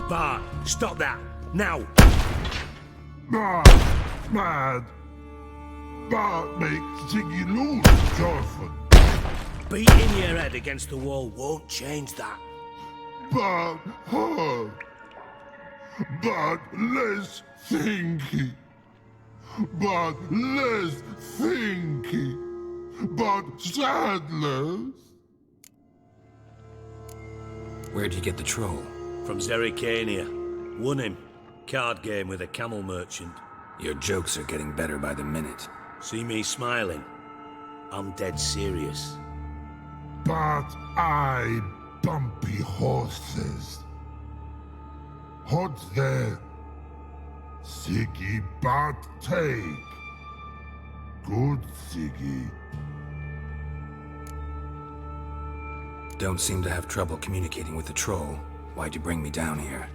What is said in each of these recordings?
Bart, stop that! Now! Mad! Bart makes Sigi lose, Jorfin. Beating your head against the wall won't change that. But hard. But less thinky. But less thinky. But sadless. Where'd you get the troll? From Zerrikania. Won him. Card game with a camel merchant. Your jokes are getting better by the minute. See me smiling? I'm dead serious. But I bumpy horses. Hot there. Sigi but take. Good Sigi. Don't seem to have trouble communicating with the troll. Why'd you bring me down here?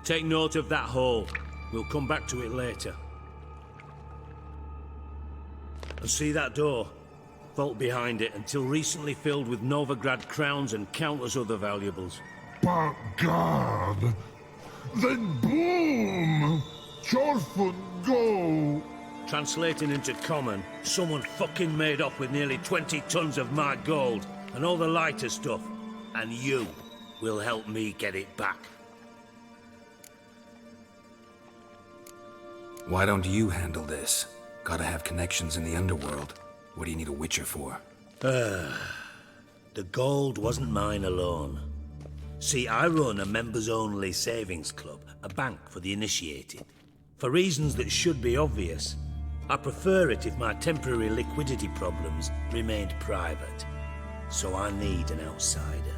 Take note of that hole. We'll come back to it later. And see that door? Vault behind it, until recently filled with Novigrad crowns and countless other valuables. But God! Then boom! Jorfin go! Translating into common, someone fucking made off with nearly 20 tons of my gold, and all the lighter stuff. And you will help me get it back. Why don't you handle this? Gotta have connections in the underworld. What do you need a witcher for? The gold wasn't mine alone. See, I run a members-only savings club, a bank for the initiated. For reasons that should be obvious, I prefer it if my temporary liquidity problems remained private. So I need an outsider.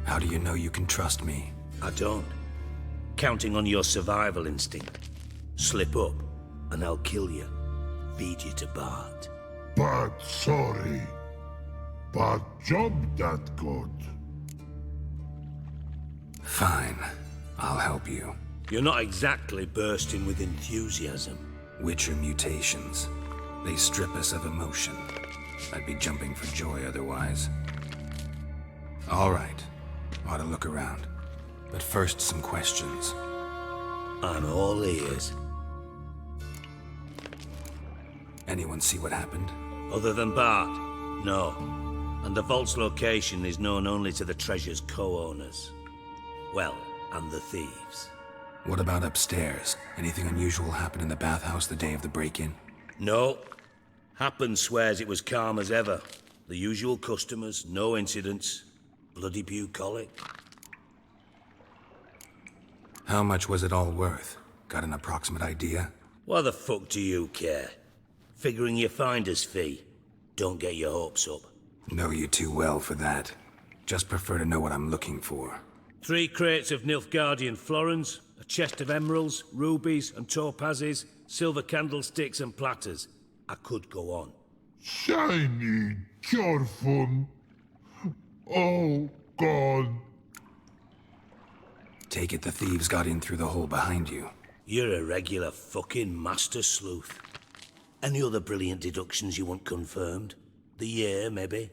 How do you know you can trust me? I don't. Counting on your survival instinct. Slip up, and I'll kill you. Feed you to Bart. But sorry. But job that good. Fine. I'll help you. You're not exactly bursting with enthusiasm. Witcher mutations. They strip us of emotion. I'd be jumping for joy otherwise. All right. Ought to look around. But first, some questions. I'm all ears. Anyone see what happened? Other than Bart? No. And the vault's location is known only to the treasure's co-owners. Well, and the thieves. What about upstairs? Anything unusual happen in the bathhouse the day of the break-in? No. Happen swears it was calm as ever. The usual customers, no incidents. Bloody bucolic. How much was it all worth? Got an approximate idea? Why the fuck do you care? Figuring your finder's fee. Don't get your hopes up. Know you too well for that. Just prefer to know what I'm looking for. 3 crates of Nilfgaardian florins, a chest of emeralds, rubies and topazes, silver candlesticks and platters. I could go on. Shiny Jorfin. Oh, God. Take it the thieves got in through the hole behind you. You're a regular fucking master sleuth. Any other brilliant deductions you want confirmed? The year, maybe?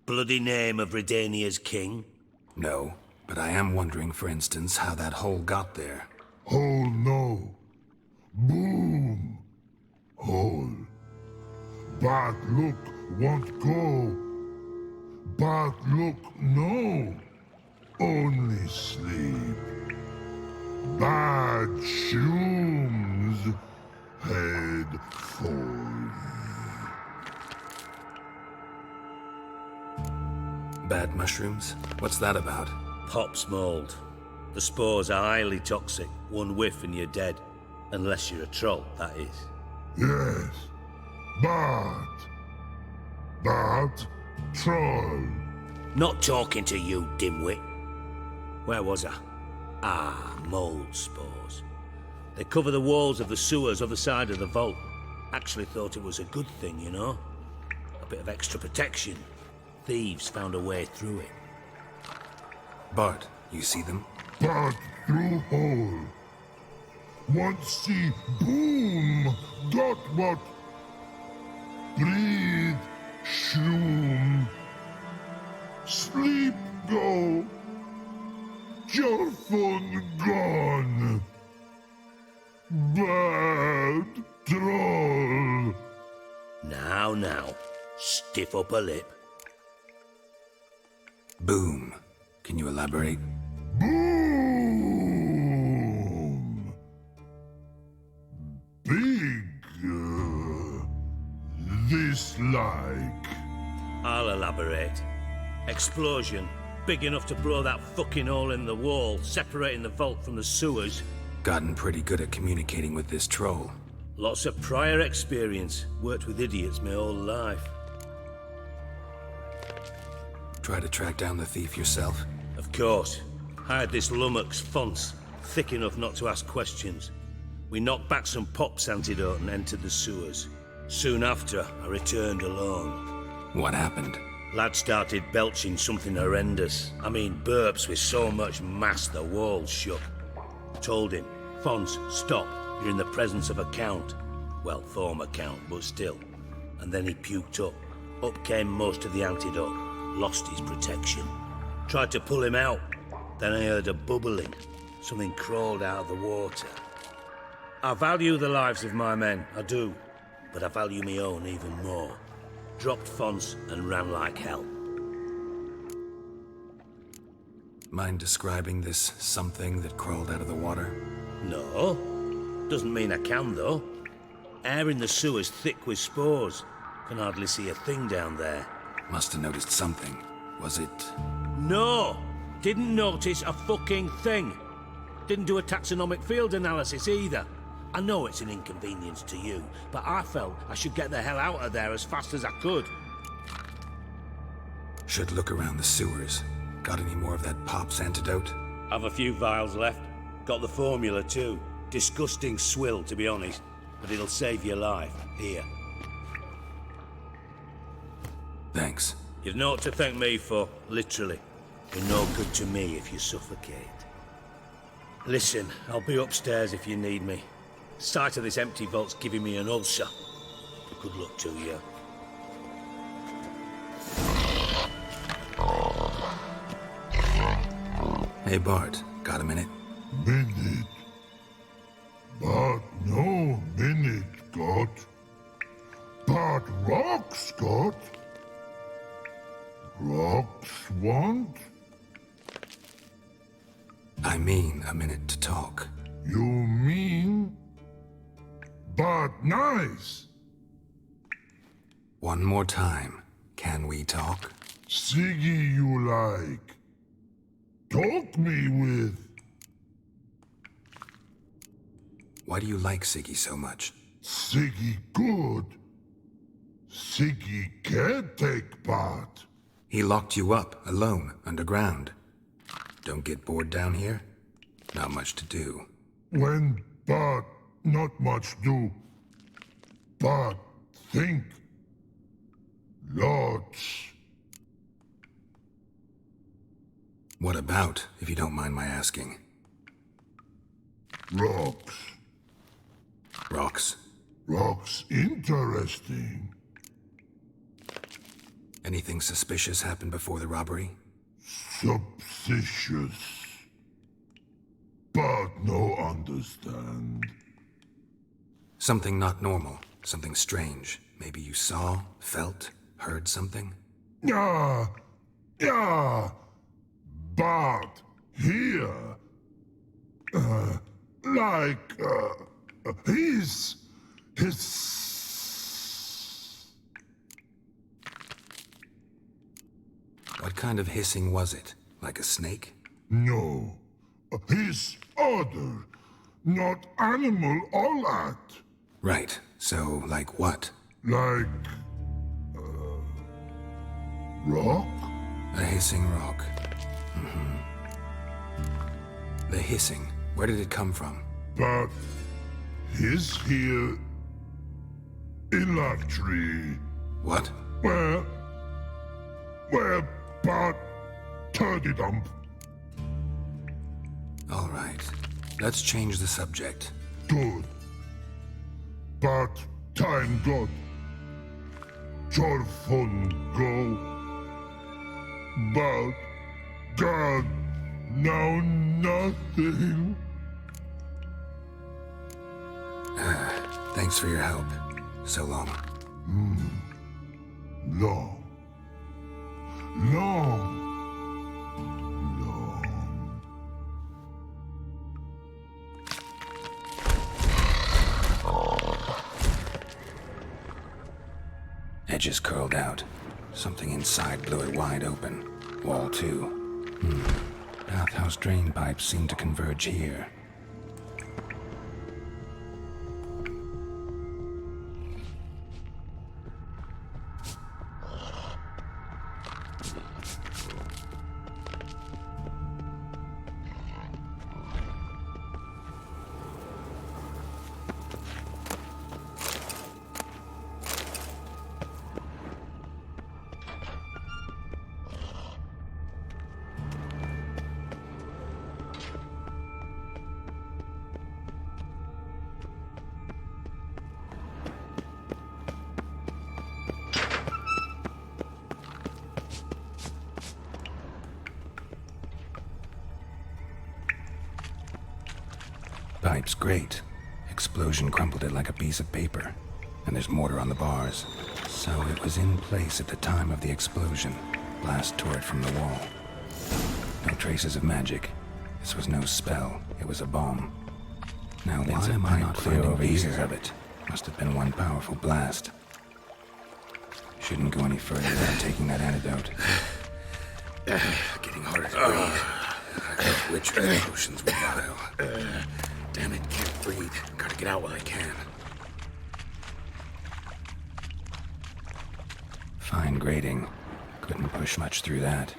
Bloody name of Redania's king? No, but I am wondering, for instance, how that hole got there. Hole no. Boom. Hole. But look won't go. But look no. Only sleep. Bad shoes. Head full. Bad mushrooms? What's that about? Pop's mold. The spores are highly toxic. One whiff and you're dead. Unless you're a troll, that is. Yes. But troll. Not talking to you, dimwit. Where was I? Ah, mold spores. They cover the walls of the sewers other side of the vault. Actually thought it was a good thing, you know? A bit of extra protection. Thieves found a way through it. Bart, you see them? But through hole. Once see boom. Got what? Breathe. Shroom. Sleep go. Jorfun gone. Bad troll. Now, stiff upper lip. Boom. Can you elaborate? Boom. Big. Dislike. I'll elaborate. Explosion, big enough to blow that fucking hole in the wall, separating the vault from the sewers. Gotten pretty good at communicating with this troll. Lots of prior experience. Worked with idiots my whole life. Try to track down the thief yourself? Of course. I had this lummox Fonce, thick enough not to ask questions. We knocked back some pops antidote and entered the sewers. Soon after, I returned alone. What happened? Lad started belching something horrendous. I mean, burps with so much mass the walls shook. Told him, Fonce, stop. You're in the presence of a count. Well, former count, but still. And then he puked up. Up came most of the antidote. Lost his protection. Tried to pull him out. Then I heard a bubbling. Something crawled out of the water. I value the lives of my men, I do. But I value my own even more. Dropped Fonce and ran like hell. Mind describing this something that crawled out of the water? No. Doesn't mean I can, though. Air in the sewer's thick with spores. Can hardly see a thing down there. Must have noticed something. Was it... No! Didn't notice a fucking thing. Didn't do a taxonomic field analysis either. I know it's an inconvenience to you, but I felt I should get the hell out of there as fast as I could. Should look around the sewers. Got any more of that pop's antidote? I've a few vials left. Got the formula too. Disgusting swill, to be honest. But it'll save your life. Here. Thanks. You've naught to thank me for, literally. You're no good to me if you suffocate. Listen, I'll be upstairs if you need me. Sight of this empty vault's giving me an ulcer. Good luck to you. Hey Bart, got a minute? Minute. But no minute got. But rocks got. Rocks want? I mean a minute to talk. You mean? But nice. One more time. Can we talk? Sigi you like. Talk me with. Why do you like Sigi so much? Sigi good. Sigi can't take part. He locked you up, alone, underground. Don't get bored down here? Not much to do. When but not much do. But think. Lots. What about, if you don't mind my asking? Rocks. Rocks? Rocks interesting. Anything suspicious happened before the robbery? Suspicious. But no understand. Something not normal. Something strange. Maybe you saw, felt, heard something? Yeah. Yeah. But here. His. What kind of hissing was it? Like a snake? No. His other. Not animal all that. Right. So, like what? Like. Rock? A hissing rock. The hissing. Where did it come from? But. His here. In that tree. What? Where. But. Turdy dump. All right. Let's change the subject. Good. But time got. Jorfun go. But God now nothing. Thanks for your help. So long. Long. Long. Edges curled out. Something inside blew it wide open. Wall too. Bathhouse drain pipes seem to converge here. Pipe's great. Explosion crumpled it like a piece of paper. And there's mortar on the bars. So it was in place at the time of the explosion. Blast tore it from the wall. No traces of magic. This was no spell. It was a bomb. Now why am I not finding pieces of it? Must have been one powerful blast. Shouldn't go any further without taking that antidote. Getting harder to breathe. I got witch potions with bile. Damn it, can't breathe. Gotta get out while I can. Fine grating. Couldn't push much through that.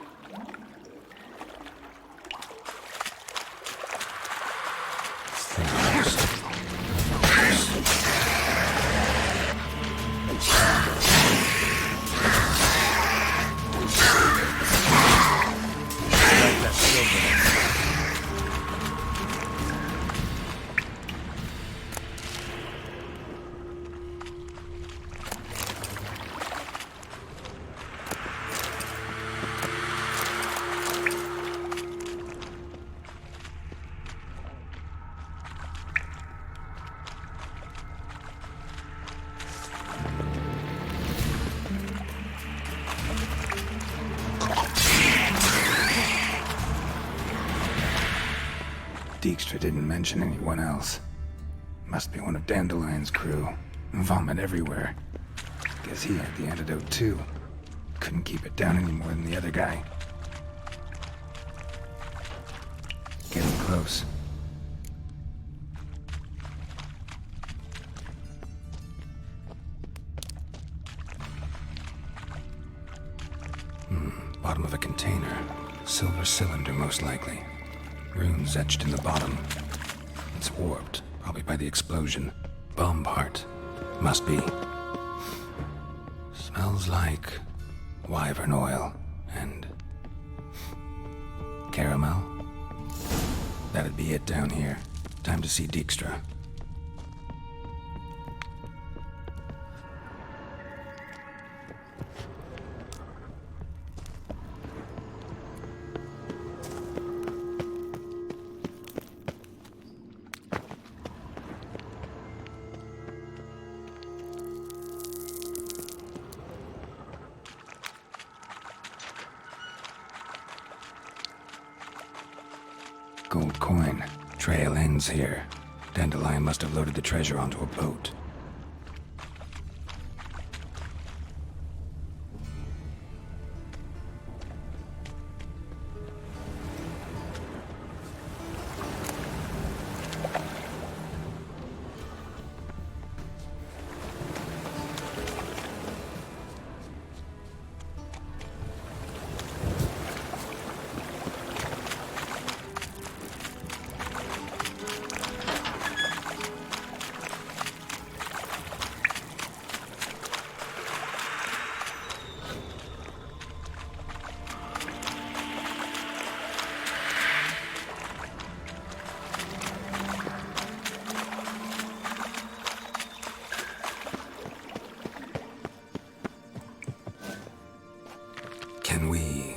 Dijkstra didn't mention anyone else. Must be one of Dandelion's crew. Vomit everywhere. Guess he had the antidote too. Couldn't keep it down any more than the other guy. Getting close. Bottom of a container. Silver cylinder, most likely. Runes etched in the bottom. It's warped, probably by the explosion. Bomb part. Must be. Smells like wyvern oil and caramel. That'd be it down here. Time to see Dijkstra. Gold coin. Trail ends here. Dandelion must have loaded the treasure onto a boat. Can we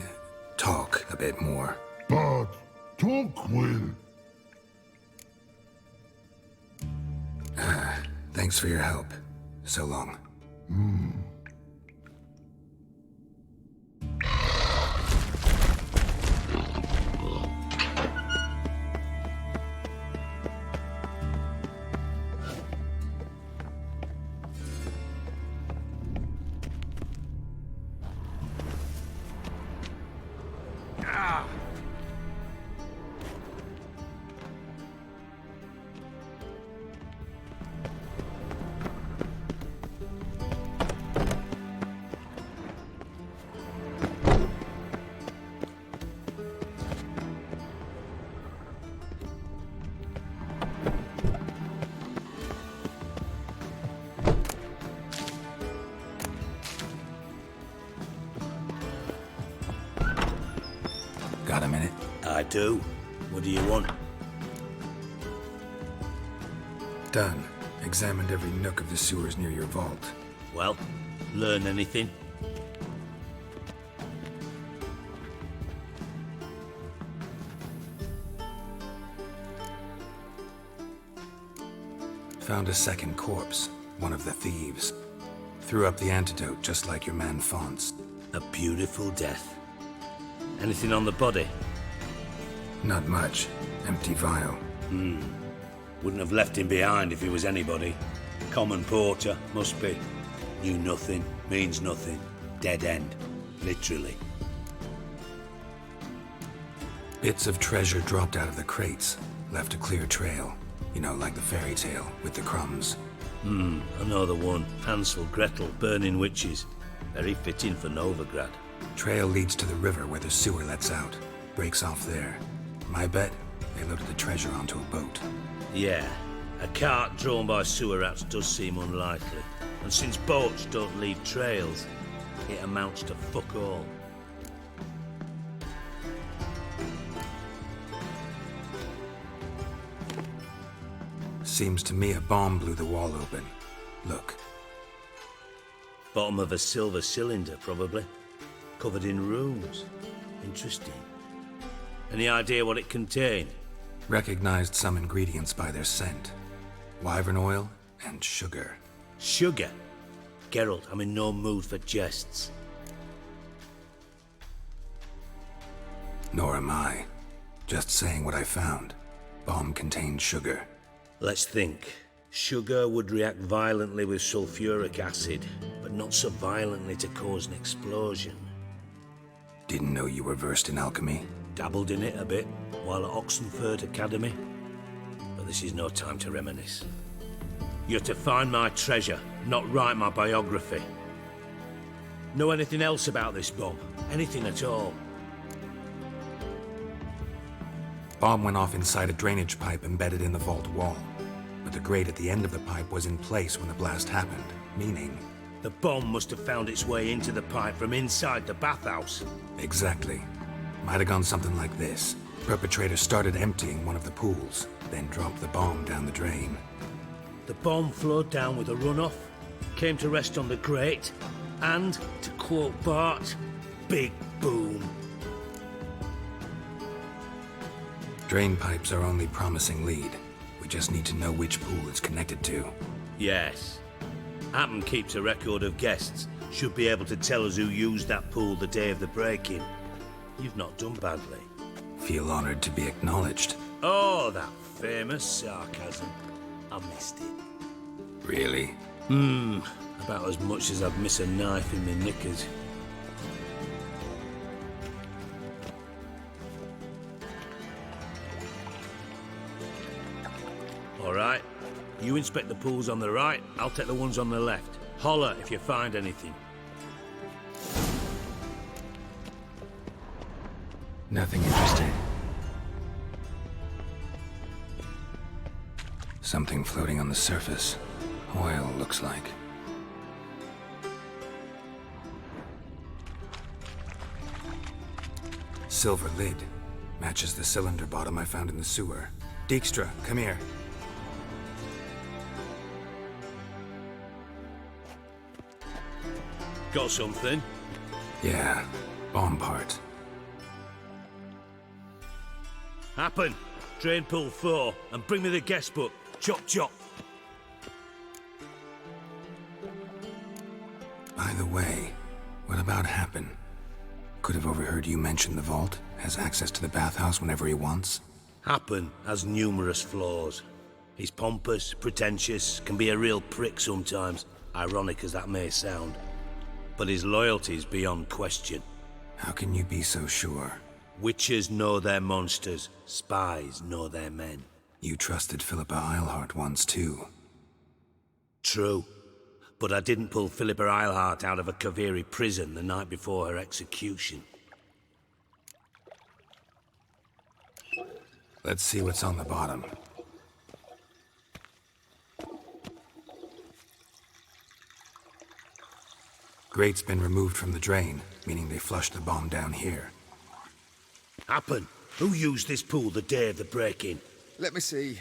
talk a bit more? But talk smoke will. Thanks for your help. So long. Got a minute? I do. What do you want? Done. Examined every nook of the sewers near your vault. Well, learn anything? Found a second corpse, one of the thieves. Threw up the antidote just like your man Fonz. A beautiful death. Anything on the body? Not much. Empty vial. Wouldn't have left him behind if he was anybody. Common porter, must be. Knew nothing, means nothing. Dead end. Literally. Bits of treasure dropped out of the crates. Left a clear trail. You know, like the fairy tale, with the crumbs. I know the one. Hansel, Gretel, burning witches. Very fitting for Novigrad. Trail leads to the river where the sewer lets out. Breaks off there. My bet, they loaded the treasure onto a boat. Yeah, a cart drawn by sewer rats does seem unlikely. And since boats don't leave trails, it amounts to fuck all. Seems to me a bomb blew the wall open. Look. Bottom of a silver cylinder, probably. Covered in runes. Interesting. Any idea what it contained? Recognized some ingredients by their scent. Wyvern oil and sugar. Sugar? Geralt, I'm in no mood for jests. Nor am I. Just saying what I found. Bomb contained sugar. Let's think. Sugar would react violently with sulfuric acid, but not so violently to cause an explosion. Didn't know you were versed in alchemy. Dabbled in it a bit while at Oxenford Academy. But this is no time to reminisce. You're to find my treasure, not write my biography. Know anything else about this bomb? Anything at all? Bomb went off inside a drainage pipe embedded in the vault wall. But the grate at the end of the pipe was in place when the blast happened, meaning... The bomb must have found its way into the pipe from inside the bathhouse. Exactly. Might have gone something like this. Perpetrator started emptying one of the pools, then dropped the bomb down the drain. The bomb flowed down with a runoff, came to rest on the grate, and, to quote Bart, big boom. Drain pipes are only promising lead. We just need to know which pool it's connected to. Yes. Appen keeps a record of guests. Should be able to tell us who used that pool the day of the break-in. You've not done badly. Feel honored to be acknowledged. Oh, that famous sarcasm. I missed it. Really? About as much as I'd miss a knife in my knickers. All right. You inspect the pools on the right, I'll take the ones on the left. Holler if you find anything. Nothing interesting. Something floating on the surface. Oil, looks like. Silver lid. Matches the cylinder bottom I found in the sewer. Dijkstra, come here. Got something? Yeah, bomb part. Happen. Drain pool 4, and bring me the guest book. Chop chop. By the way, what about Happen? Could have overheard you mention the vault. Has access to the bathhouse whenever he wants. Happen has numerous flaws. He's pompous, pretentious, can be a real prick sometimes, ironic as that may sound. But his loyalty's beyond question. How can you be so sure? Witches know their monsters, spies know their men. You trusted Philippa Eilhart once too. True. But I didn't pull Philippa Eilhart out of a Kaviri prison the night before her execution. Let's see what's on the bottom. Grate's been removed from the drain, meaning they flushed the bomb down here. Happen. Who used this pool the day of the break-in? Let me see.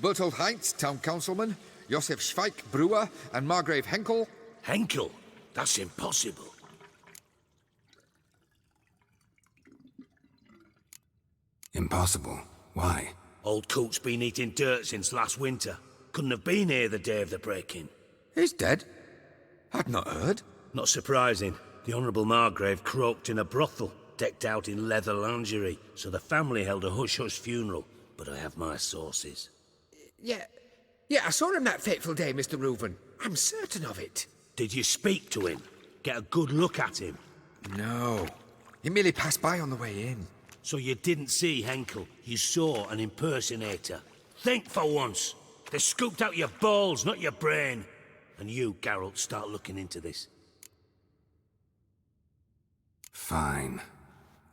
Bertold Heinz, town councilman, Josef Schweik, brewer, and Margrave Henkel. Henkel? That's impossible. Impossible. Why? Old Coot's been eating dirt since last winter. Couldn't have been here the day of the break-in. He's dead? I'd not heard. Not surprising. The Honourable Margrave croaked in a brothel, decked out in leather lingerie, so the family held a hush-hush funeral. But I have my sources. Yeah, I saw him that fateful day, Mr. Reuven. I'm certain of it. Did you speak to him? Get a good look at him? No. He merely passed by on the way in. So you didn't see Henkel, you saw an impersonator. Think for once. They scooped out your balls, not your brain. And you, Geralt, start looking into this. Fine.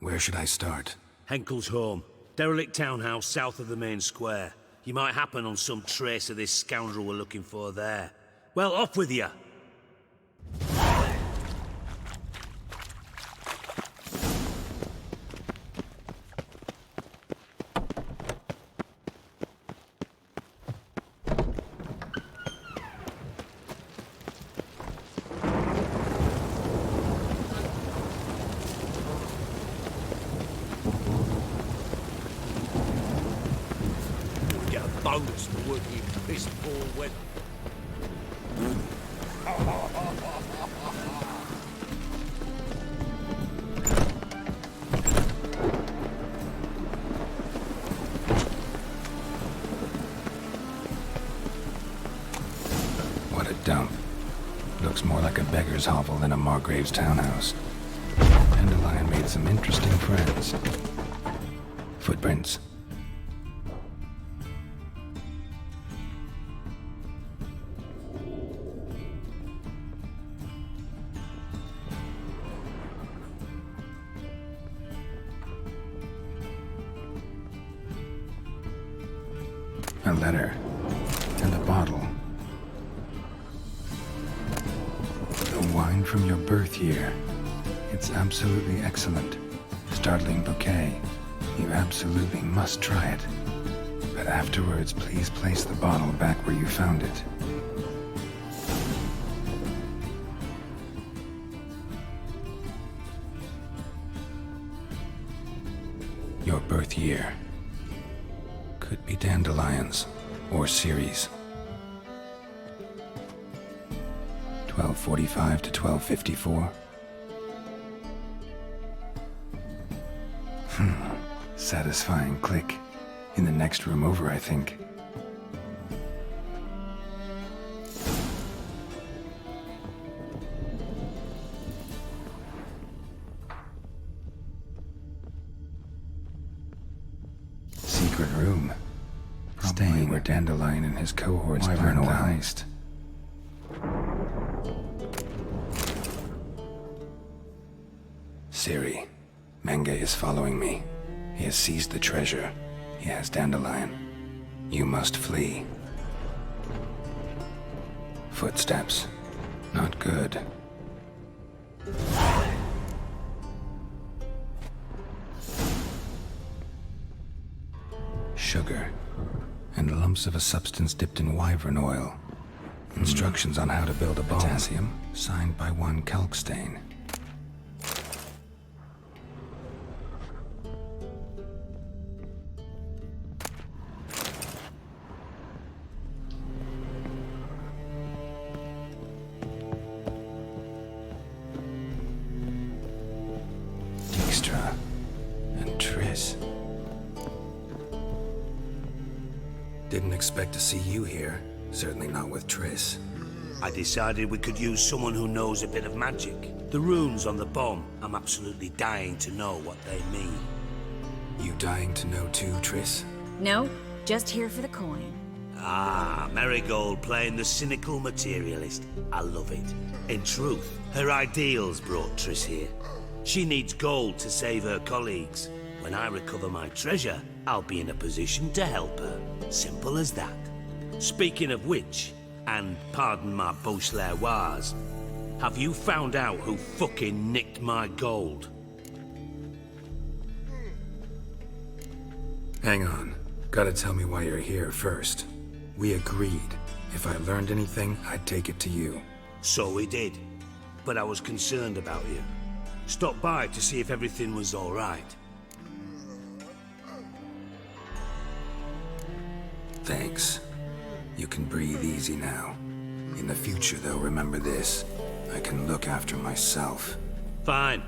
Where should I start? Henkel's home. Derelict townhouse south of the main square. You might happen on some trace of this scoundrel we're looking for there. Well, off with you. Get a bonus for working in piss poor weather. What a dump. Looks more like a beggar's hovel than a Margrave's townhouse. Dandelion made some interesting friends. Footprints. A letter. And a bottle. The wine from your birth year. It's absolutely excellent. Startling bouquet. You absolutely must try it. But afterwards, please place the bottle back where you found it. Your birth year. Could be Dandelion's, or Ceres. 1245 to 1254. Satisfying click. In the next room over, I think. Secret room. Staying where Dandelion and his cohorts planned the heist. Ciri, Menge is following me. He has seized the treasure. He has Dandelion. You must flee. Footsteps. Not good. Sugar. And lumps of a substance dipped in wyvern oil. Instructions on how to build a bomb. Potassium, signed by one Kalkstain. Triss. Didn't expect to see you here. Certainly not with Triss. I decided we could use someone who knows a bit of magic. The runes on the bomb, I'm absolutely dying to know what they mean. You dying to know too, Triss? No, just here for the coin. Ah, Marigold playing the cynical materialist. I love it. In truth, her ideals brought Triss here. She needs gold to save her colleagues. When I recover my treasure, I'll be in a position to help her. Simple as that. Speaking of which, and pardon my Beauclervois, have you found out who fucking nicked my gold? Hang on. Gotta tell me why you're here first. We agreed. If I learned anything, I'd take it to you. So we did. But I was concerned about you. Stopped by to see if everything was all right. Thanks. You can breathe easy now. In the future, though, remember this. I can look after myself. Fine.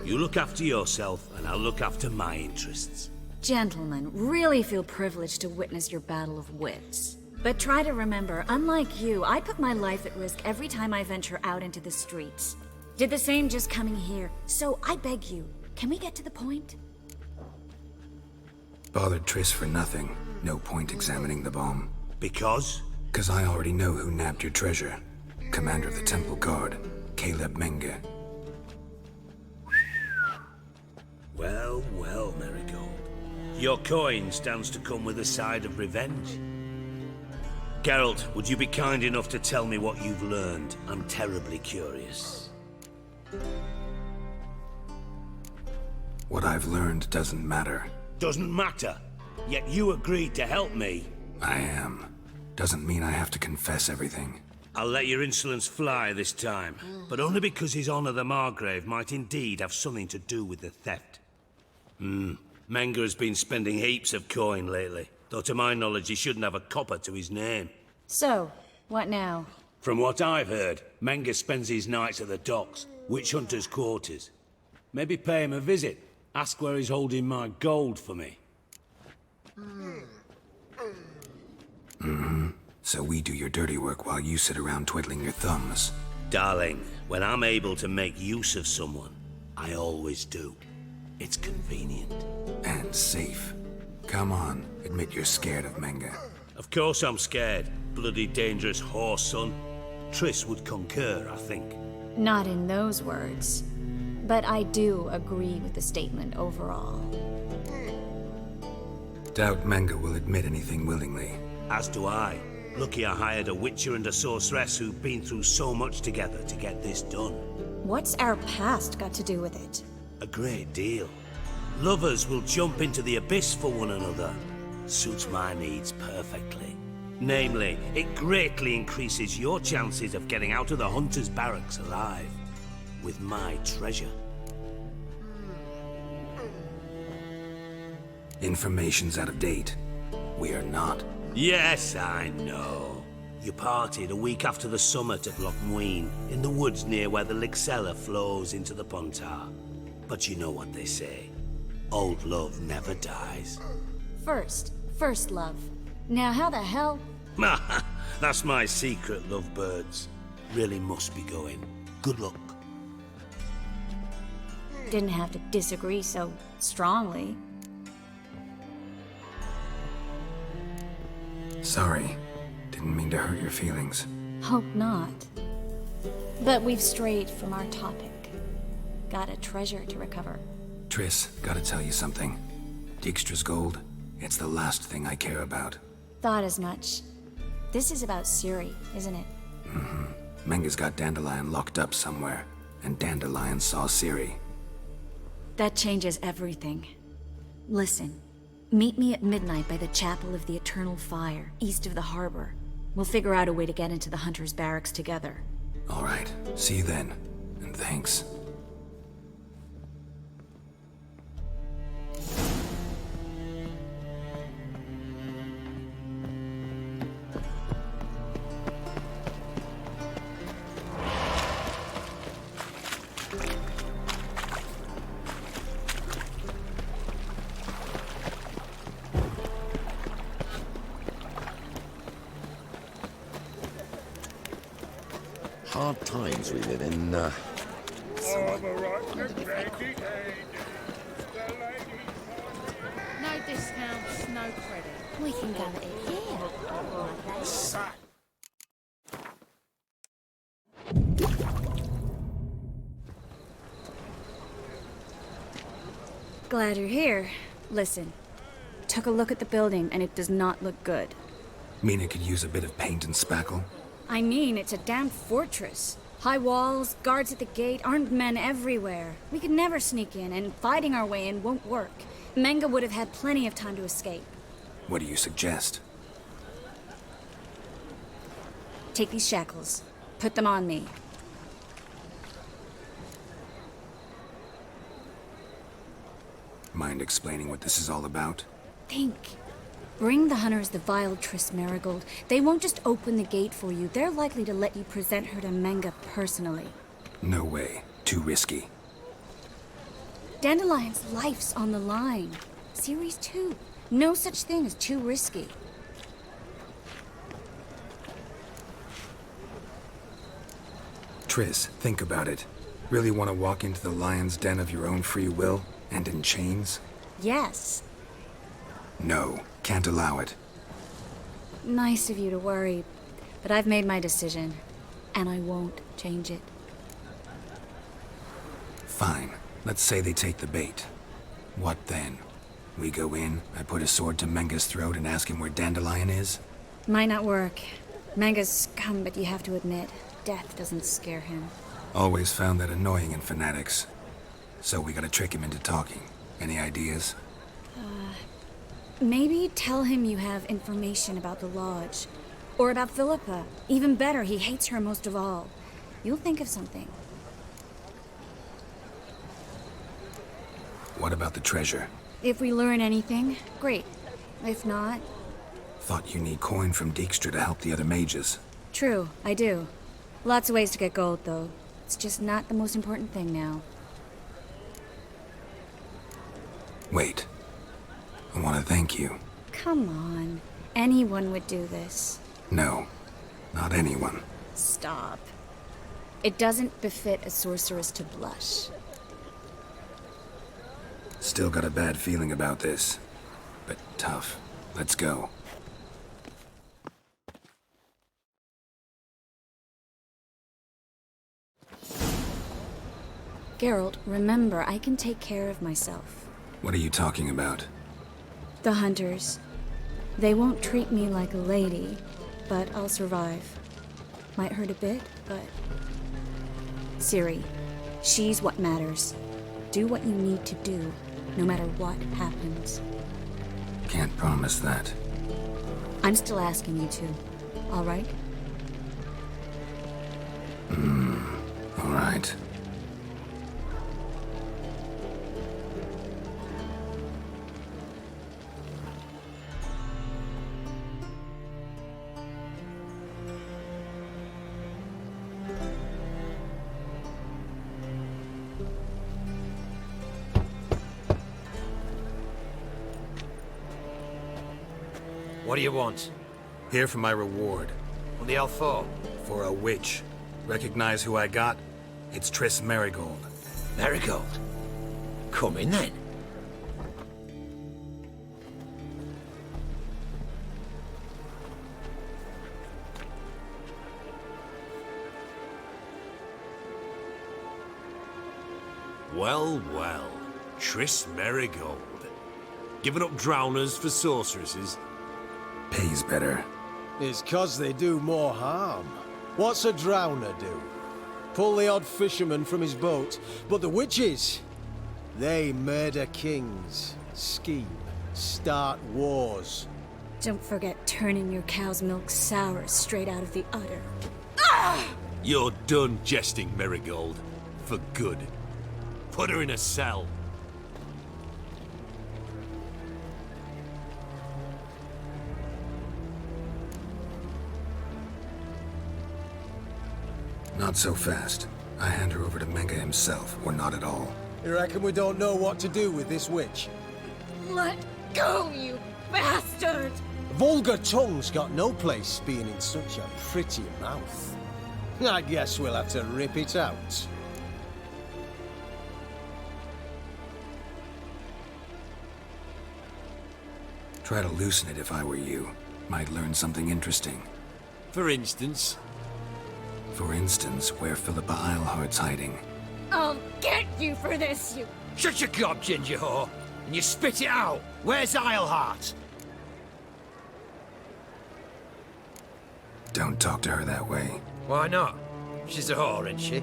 You look after yourself, and I'll look after my interests. Gentlemen, really feel privileged to witness your battle of wits. But try to remember, unlike you, I put my life at risk every time I venture out into the streets. Did the same just coming here. So I beg you, can we get to the point? Bothered Triss for nothing. No point examining the bomb. Because? 'Cause I already know who nabbed your treasure. Commander of the Temple Guard, Caleb Menge. Well, well, Marigold. Your coin stands to come with a side of revenge. Geralt, would you be kind enough to tell me what you've learned? I'm terribly curious. What I've learned doesn't matter. Doesn't matter. Yet you agreed to help me. I am. Doesn't mean I have to confess everything. I'll let your insolence fly this time, but only because His Honor the Margrave might indeed have something to do with the theft. Menge has been spending heaps of coin lately, though to my knowledge he shouldn't have a copper to his name. So, what now? From what I've heard, Menge spends his nights at the docks, witch hunters' quarters. Maybe pay him a visit. Ask where he's holding my gold for me. So we do your dirty work while you sit around twiddling your thumbs. Darling, when I'm able to make use of someone, I always do. It's convenient. And safe. Come on, admit you're scared of Menge. Of course I'm scared. Bloody dangerous horse, son. Triss would concur, I think. Not in those words. But I do agree with the statement overall. Doubt Menge will admit anything willingly. As do I. Lucky I hired a witcher and a sorceress who've been through so much together to get this done. What's our past got to do with it? A great deal. Lovers will jump into the abyss for one another. Suits my needs perfectly. Namely, it greatly increases your chances of getting out of the hunter's barracks alive. With my treasure. Information's out of date. We are not. Yes, I know. You parted a week after the summit at Loch Muin, in the woods near where the Lixella flows into the Pontar. But you know what they say. Old love never dies. First love. Now how the hell? That's my secret, lovebirds. Really must be going. Good luck. Didn't have to disagree so strongly. Sorry. Didn't mean to hurt your feelings. Hope not. But we've strayed from our topic. Got a treasure to recover. Triss, gotta tell you something. Dijkstra's gold, it's the last thing I care about. Thought as much. This is about Ciri, isn't it? Menge's got Dandelion locked up somewhere, and Dandelion saw Ciri. That changes everything. Listen, meet me at midnight by the Chapel of the Eternal Fire, east of the harbor. We'll figure out a way to get into the Hunter's barracks together. All right, see you then, and thanks. Hard times we live in, No discounts, no credit. We can go at it here. Like that. Glad you're here. Listen, took a look at the building and it does not look good. Mean it could use a bit of paint and spackle? I mean, it's a damn fortress. High walls, guards at the gate, armed men everywhere. We could never sneak in, and fighting our way in won't work. Menga would have had plenty of time to escape. What do you suggest? Take these shackles. Put them on me. Mind explaining what this is all about? Think. Bring the hunters the vile Triss Marigold. They won't just open the gate for you. They're likely to let you present her to Menga personally. No way. Too risky. Dandelion's life's on the line. Series 2. No such thing as too risky. Triss, think about it. Really want to walk into the lion's den of your own free will? And in chains? Yes. No. Can't allow it. Nice of you to worry, but I've made my decision, and I won't change it. Fine. Let's say they take the bait. What then? We go in, I put a sword to Menga's throat and ask him where Dandelion is? Might not work. Menga's scum, but you have to admit, death doesn't scare him. Always found that annoying in fanatics. So we gotta trick him into talking. Any ideas? Maybe tell him you have information about the Lodge. Or about Philippa. Even better, he hates her most of all. You'll think of something. What about the treasure? If we learn anything, great. If not... Thought you need coin from Dijkstra to help the other mages. True, I do. Lots of ways to get gold, though. It's just not the most important thing now. Wait. I want to thank you. Come on. Anyone would do this. No. Not anyone. Stop. It doesn't befit a sorceress to blush. Still got a bad feeling about this. But tough. Let's go. Geralt, remember, I can take care of myself. What are you talking about? The hunters. They won't treat me like a lady, but I'll survive. Might hurt a bit, but... Ciri, she's what matters. Do what you need to do, no matter what happens. Can't promise that. I'm still asking you to, all right? All right. What do you want? Here for my reward. What the hell for? For a witch. Recognize who I got? It's Triss Marigold. Marigold? Come in then. Well, well. Triss Marigold. Giving up drowners for sorceresses? Pays better. It's 'cause they do more harm. What's a drowner do? Pull the odd fisherman from his boat. But the witches, they murder kings, scheme, start wars. Don't forget turning your cow's milk sour straight out of the udder. You're done jesting, Marigold. For good. Put her in a cell. Not so fast. I hand her over to Menga himself, or not at all. You reckon we don't know what to do with this witch? Let go, you bastard! Vulgar tongue's got no place being in such a pretty mouth. I guess we'll have to rip it out. Try to loosen it if I were you. Might learn something interesting. For instance, For instance, where Philippa Eilhart's hiding. I'll get you for this, you... Shut your gob, ginger whore, and you spit it out. Where's Eilhart? Don't talk to her that way. Why not? She's a whore, isn't she?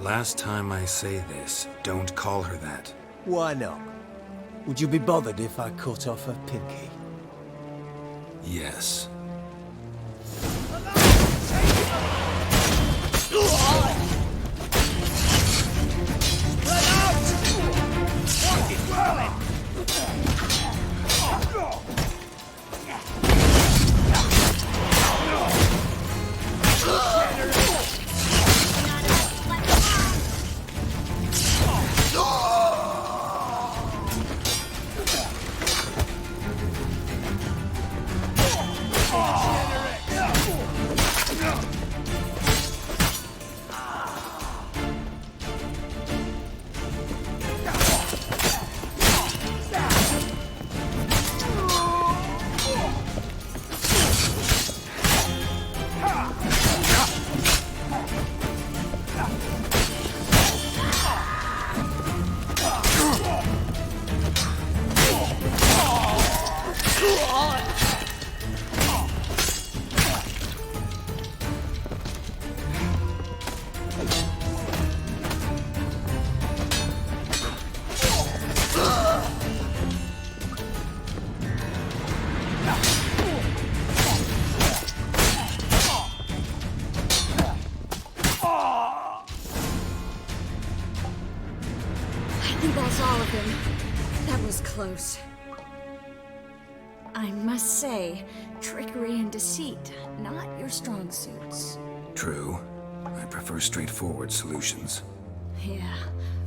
Last time I say this, don't call her that. Why not? Would you be bothered if I cut off her pinky? Yes. I think that's all of him. That was close. I must say, trickery and deceit, not your strong suits. True. I prefer straightforward solutions. Yeah.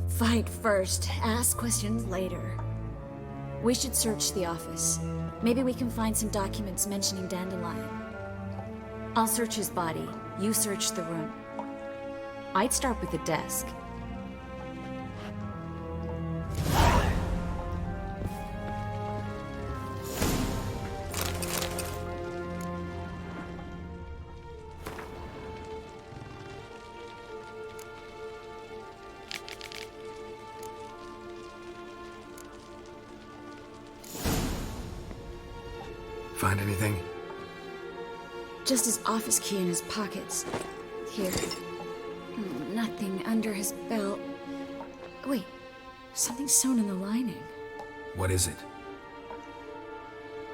Fight first, ask questions later. We should search the office. Maybe we can find some documents mentioning Dandelion. I'll search his body. You search the room. I'd start with the desk. Find anything? Just his office key in his pockets. Here. Nothing under his belt. Wait, something sewn in the lining. What is it?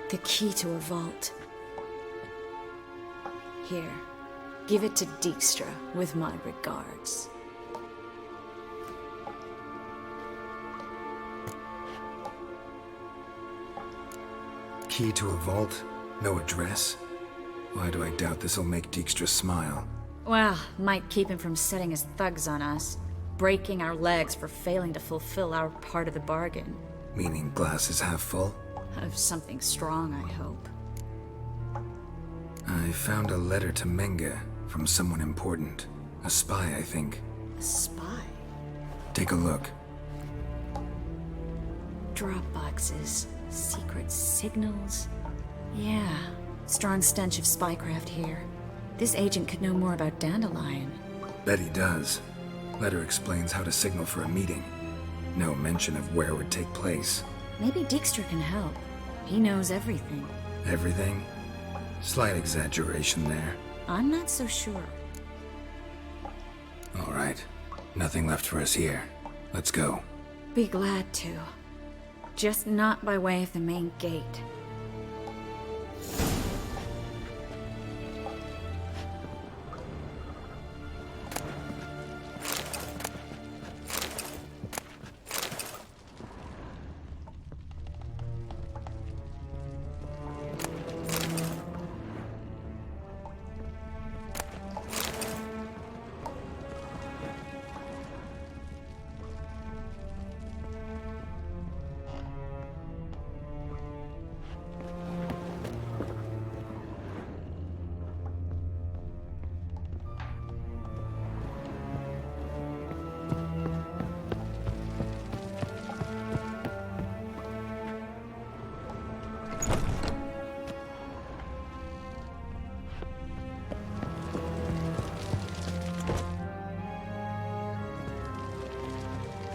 The key to a vault. Here. Give it to Dijkstra with my regards. Key to a vault? No address? Why do I doubt this'll make Dijkstra smile? Well, might keep him from setting his thugs on us. Breaking our legs for failing to fulfill our part of the bargain. Meaning glass is half full? Of something strong, I hope. I found a letter to Menge from someone important. A spy, I think. A spy? Take a look. Drop boxes. Secret signals. Yeah. Strong stench of spycraft here. This agent could know more about Dandelion. Bet he does. Letter explains how to signal for a meeting. No mention of where it would take place. Maybe Dijkstra can help. He knows everything. Everything? Slight exaggeration there. I'm not so sure. All right. Nothing left for us here. Let's go. Be glad to. Just not by way of the main gate.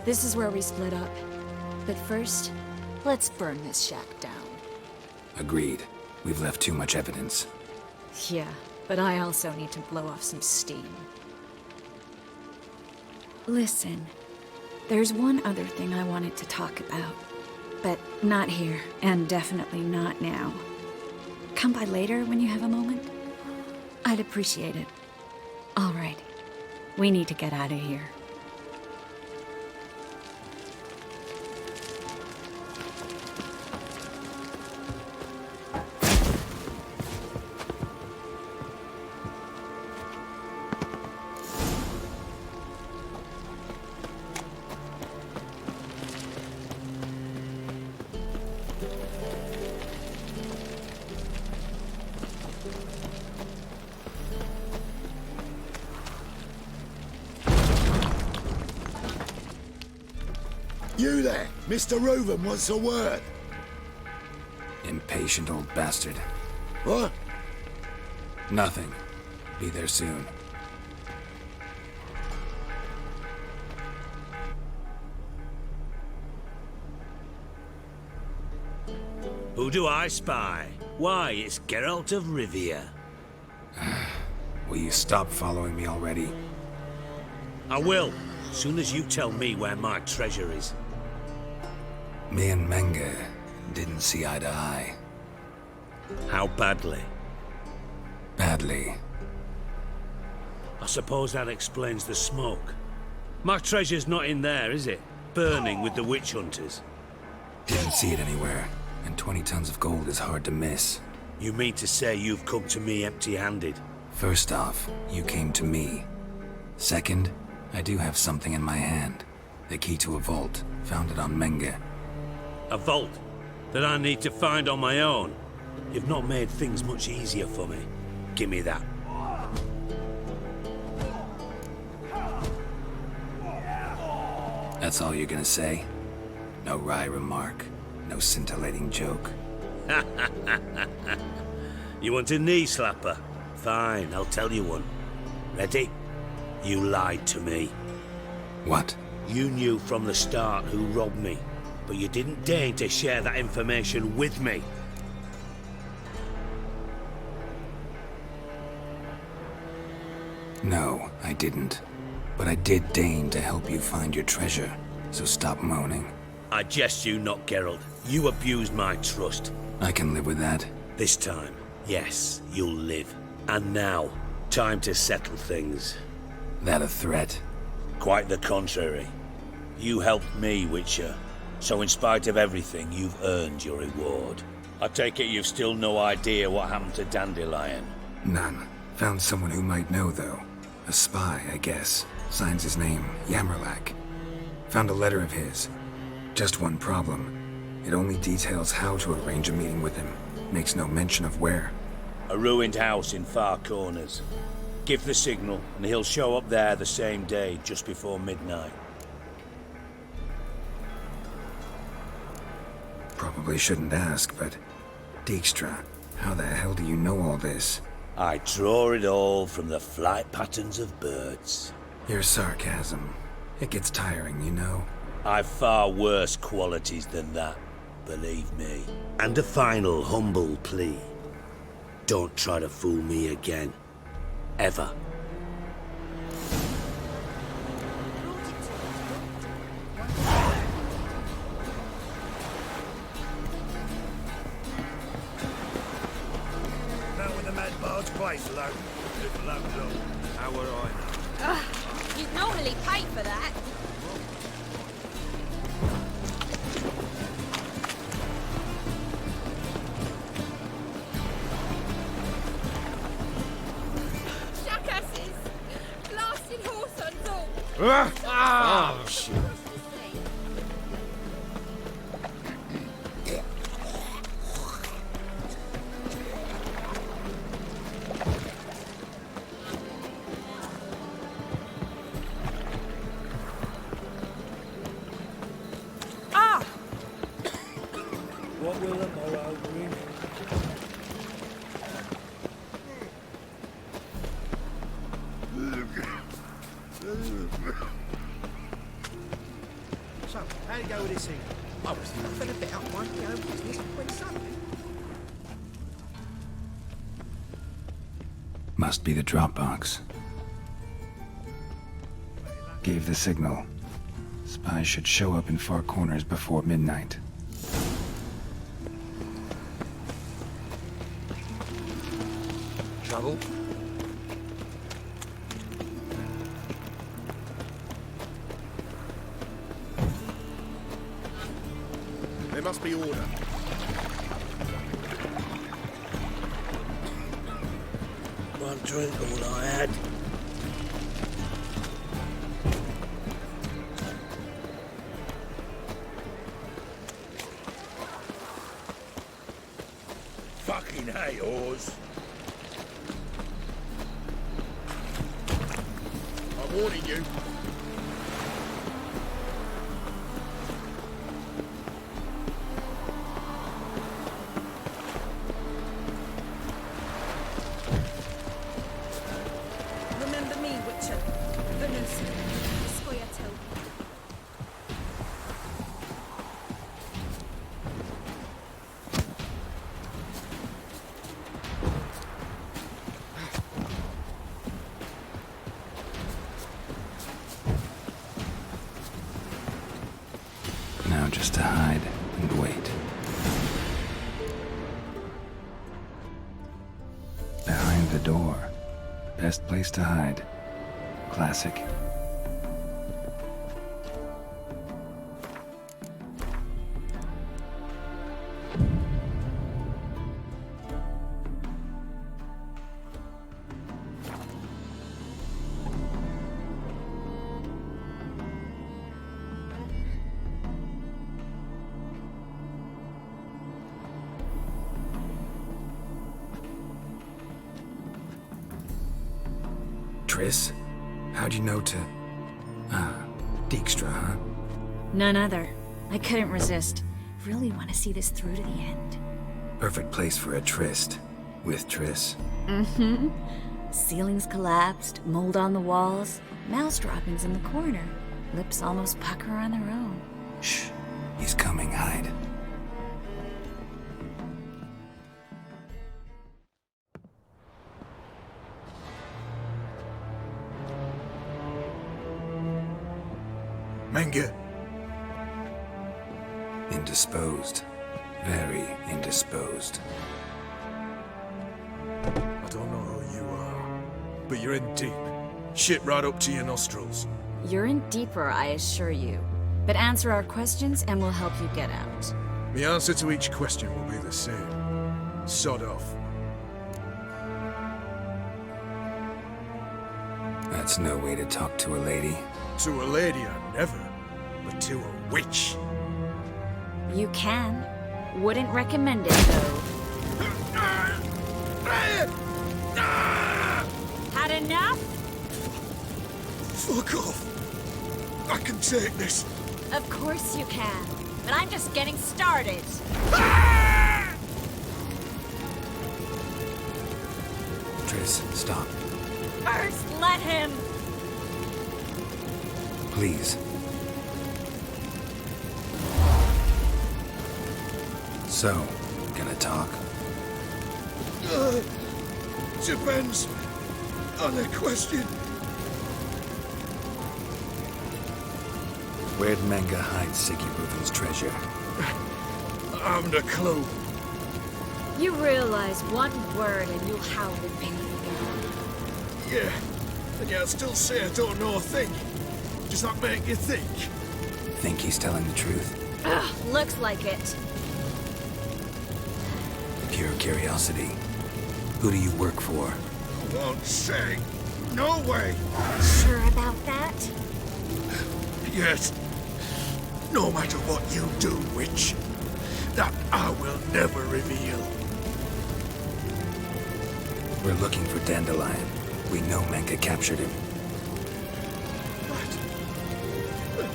This is where we split up. But first, let's burn this shack down. Agreed. We've left too much evidence. Yeah, but I also need to blow off some steam. Listen, there's one other thing I wanted to talk about. But not here, and definitely not now. Come by later when you have a moment? I'd appreciate it. All right. We need to get out of here. You there, Mr. Reuven wants a word. Impatient old bastard. What? Nothing. Be there soon. Who do I spy? Why, it's Geralt of Rivia. Will you stop following me already? I will, as soon as you tell me where my treasure is. Me and Menge didn't see eye to eye. How badly? Badly. I suppose that explains the smoke. My treasure's not in there, is it? Burning with the witch hunters. Didn't see it anywhere, and 20 tons of gold is hard to miss. You mean to say you've come to me empty-handed? First off, you came to me. Second, I do have something in my hand. The key to a vault, found it on Menge. A vault that I need to find on my own? You've not made things much easier for me. Give me that. That's all you're gonna say? No wry remark, no scintillating joke. You want a knee slapper? Fine, I'll tell you one. Ready? You lied to me. What? You knew from the start who robbed me, but you didn't deign to share that information with me. No, I didn't. But I did deign to help you find your treasure, so stop moaning. I jest you not, Geralt. You abused my trust. I can live with that. This time, yes, you'll live. And now, time to settle things. That a threat? Quite the contrary. You helped me, Witcher. So in spite of everything, you've earned your reward. I take it you've still no idea what happened to Dandelion. None. Found someone who might know, though. A spy, I guess. Signs his name, Yammerlak. Found a letter of his. Just one problem. It only details how to arrange a meeting with him. Makes no mention of where. A ruined house in Far Corners. Give the signal, and he'll show up there the same day, just before midnight. Probably shouldn't ask, but... Dijkstra, how the hell do you know all this? I draw it all from the flight patterns of birds. Your sarcasm. It gets tiring, you know. I've far worse qualities than that, believe me. And a final humble plea. Don't try to fool me again. Ever. Now with the mad bard's place, low. If low, how would I know? You'd normally pay for that. Jackasses! Blasted horse on all! Oh, shit. What will the morrow bring? How'd it go with this thing? I was nothing about minding my own business when suddenly... Must be the drop box. Gave the signal. Spies should show up in far corners before midnight. Trouble? There must be order. One drink, all I had. Fucking hey, Oars. I'm warning you. Remember me, Witcher. Venus. Scoia'tael. Now just to hide and wait. Behind the door. Best place to hide. Classic. Triss? How'd you know to... Dijkstra, huh? None other. I couldn't resist. Really want to see this through to the end. Perfect place for a tryst. With Triss. Mm-hmm. Ceilings collapsed, mold on the walls, mouse droppings in the corner. Lips almost pucker on their own. Shh. He's coming, hide. Menge. Indisposed. Very indisposed. I don't know who you are, but you're in deep. Shit right up to your nostrils. You're in deeper, I assure you. But answer our questions and we'll help you get out. The answer to each question will be the same. Sod off. That's no way to talk to a lady. To a lady, I never. But to a witch. You can. Wouldn't recommend it, though. Had enough? Fuck off. I can take this. Of course you can. But I'm just getting started. Triss, stop. First, let him. Please. So, gonna talk? Depends on the question. Where'd Menge hide Sigi Reuven's treasure? I haven't a clue. You realize one word and you'll howl in pain. Yeah, and yet I'd still say I don't know a thing. Does that make you think? Think he's telling the truth? Ugh, looks like it. Pure curiosity. Who do you work for? I won't say. No way. Sure about that? Yes. No matter what you do, witch, that I will never reveal. We're looking for Dandelion. We know Menge captured him.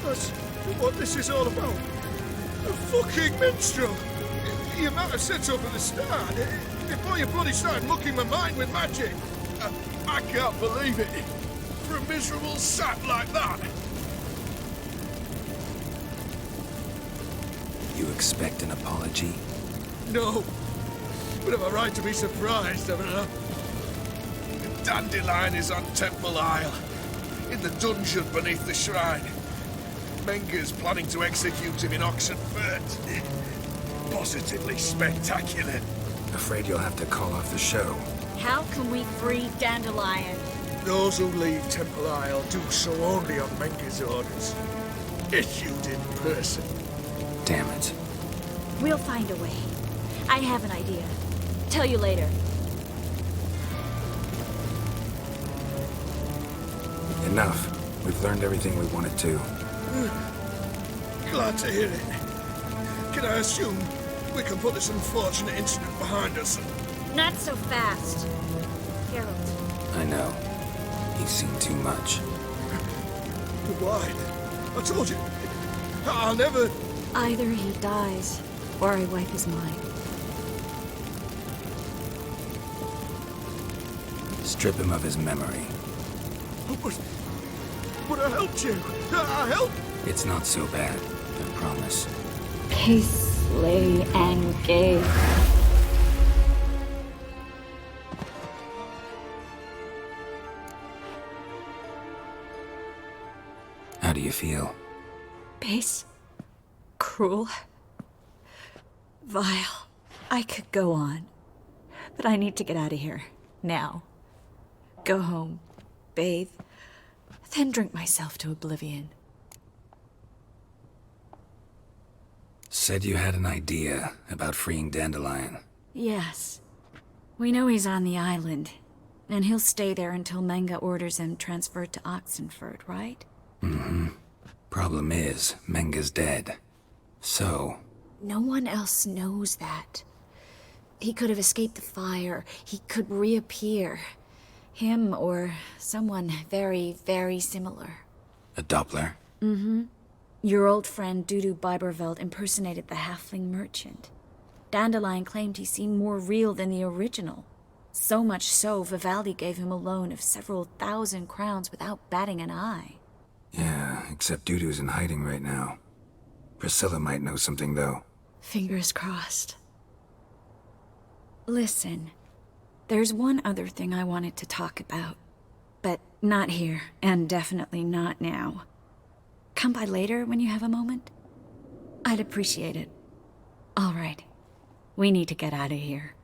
That's what this is all about. A fucking minstrel. You might have said so from the start. Before you bloody started mucking my mind with magic. I can't believe it. For a miserable sap like that. expect an apology? No. But have a right to be surprised, haven't I? Dandelion is on Temple Isle, in the dungeon beneath the shrine. Menger's planning to execute him in Oxenfurt. Positively spectacular. Afraid you'll have to call off the show. How can we free Dandelion? Those who leave Temple Isle do so only on Menger's orders. Issued in person. Damn it. We'll find a way. I have an idea. Tell you later. Enough. We've learned everything we wanted to. Glad to hear it. Can I assume we can put this unfortunate incident behind us? Not so fast. Geralt. I know. He's seen too much. But why? I told you. I'll never... Either he dies, or I wipe his mind. Strip him of his memory. But I helped you. I helped. It's not so bad, I promise. Paisley and Gay. How do you feel? Base. Cruel. Vile. I could go on. But I need to get out of here. Now. Go home. Bathe. Then drink myself to oblivion. Said you had an idea about freeing Dandelion. Yes. We know he's on the island. And he'll stay there until Menga orders him transferred to Oxenfurt, right? Mm-hmm. Problem is, Menga's dead. So... No one else knows that. He could have escaped the fire. He could reappear. Him or someone very, very similar. A Doppler? Mm-hmm. Your old friend Dudu Biberveld impersonated the halfling merchant. Dandelion claimed he seemed more real than the original. So much so, Vivaldi gave him a loan of several thousand crowns without batting an eye. Yeah, except Dudu's in hiding right now. Priscilla might know something, though. Fingers crossed. Listen, there's one other thing I wanted to talk about. But not here, and definitely not now. Come by later when you have a moment? I'd appreciate it. All right. We need to get out of here.